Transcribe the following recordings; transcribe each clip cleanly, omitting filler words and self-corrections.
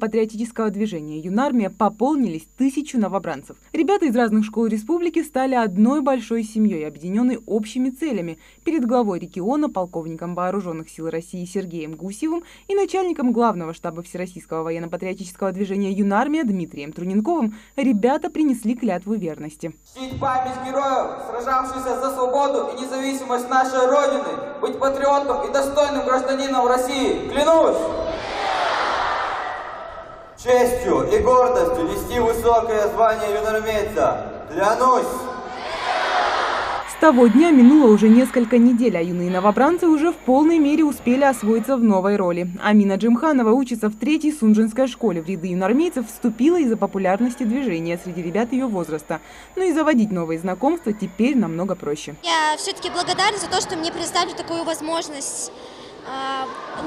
военно-патриотического движения «Юнармия» пополнились 1000 новобранцев. Ребята из разных школ республики стали одной большой семьей, объединенной общими целями перед главой региона, полковником Вооруженных сил России Сергеем Гусевым и начальником главного штаба Всероссийского военно-патриотического движения «Юнармия» Дмитрием Труненковым. Ребята принесли клятву верности. Чтить память героев, сражавшихся за свободу и независимость нашей Родины, быть патриотом и достойным гражданином России. Клянусь! Честью и гордостью нести высокое звание юноармейца. Клянусь! С того дня минуло уже несколько недель, а юные новобранцы уже в полной мере успели освоиться в новой роли. Амина Джимханова учится в 3-й Сунжинской школе. В ряды юноармейцев вступила из-за популярности движения среди ребят ее возраста. Но и заводить новые знакомства теперь намного проще. Я все-таки благодарна за то, что мне предоставили такую возможность.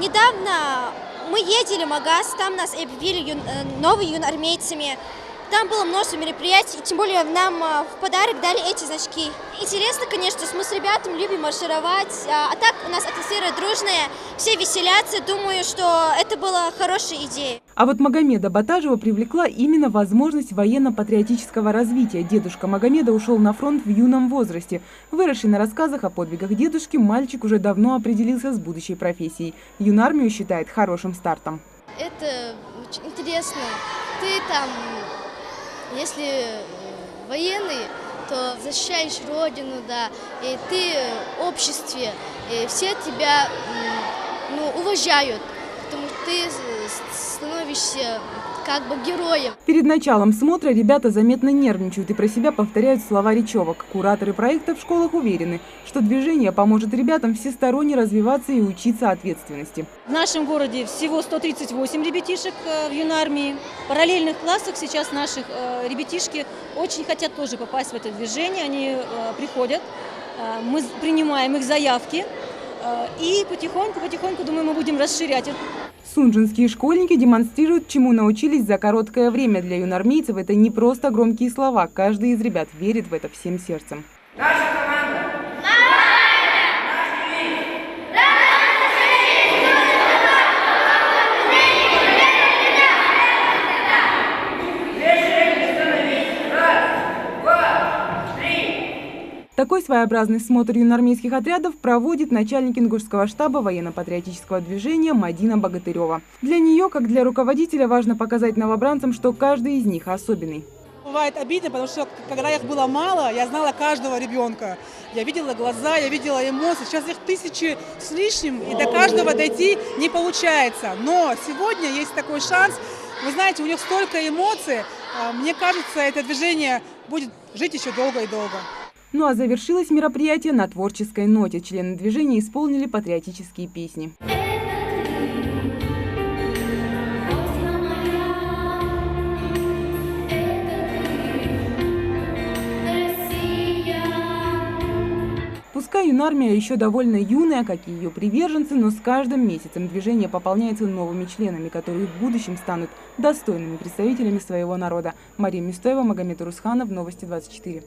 Недавно мы ездили в Магаз, там нас объявили новыми юноармейцами. Там было множество мероприятий, и тем более нам в подарок дали эти значки. Интересно, конечно, мы с ребятами любим маршировать, а так у нас атмосфера дружная, все веселятся, думаю, что это была хорошая идея. А вот Магомеда Батажева привлекла именно возможность военно-патриотического развития. Дедушка Магомеда ушел на фронт в юном возрасте. Выросший на рассказах о подвигах дедушки, мальчик уже давно определился с будущей профессией. Юнармию считает хорошим стартом. Это очень интересно. Ты там... Если военный, то защищаешь родину, да, и ты в обществе, и все тебя уважают, потому что ты становишься как бы героем. Перед началом смотра ребята заметно нервничают и про себя повторяют слова речевок. Кураторы проекта в школах уверены, что движение поможет ребятам всесторонне развиваться и учиться ответственности. В нашем городе всего 138 ребятишек в юнармии. В параллельных классах сейчас наших ребятишки очень хотят тоже попасть в это движение. Они приходят, мы принимаем их заявки и потихоньку, думаю, мы будем расширять. Сунжинские школьники демонстрируют, чему научились за короткое время. Для юнармейцев это не просто громкие слова. Каждый из ребят верит в это всем сердцем. Наша команда! Такой своеобразный смотр юноармейских отрядов проводит начальник Ингушского штаба военно-патриотического движения Мадина Богатырева. Для нее, как для руководителя, важно показать новобранцам, что каждый из них особенный. Бывает обидно, потому что когда их было мало, я знала каждого ребенка. Я видела глаза, я видела эмоции. Сейчас их 1000 с лишним, и до каждого дойти не получается. Но сегодня есть такой шанс. Вы знаете, у них столько эмоций. Мне кажется, это движение будет жить еще долго и долго. Ну а завершилось мероприятие на творческой ноте. Члены движения исполнили патриотические песни. Пускай юнармия еще довольно юная, как и ее приверженцы, но с каждым месяцем движение пополняется новыми членами, которые в будущем станут достойными представителями своего народа. Мария Мистоева, Магомед Урусханов, Новости 24.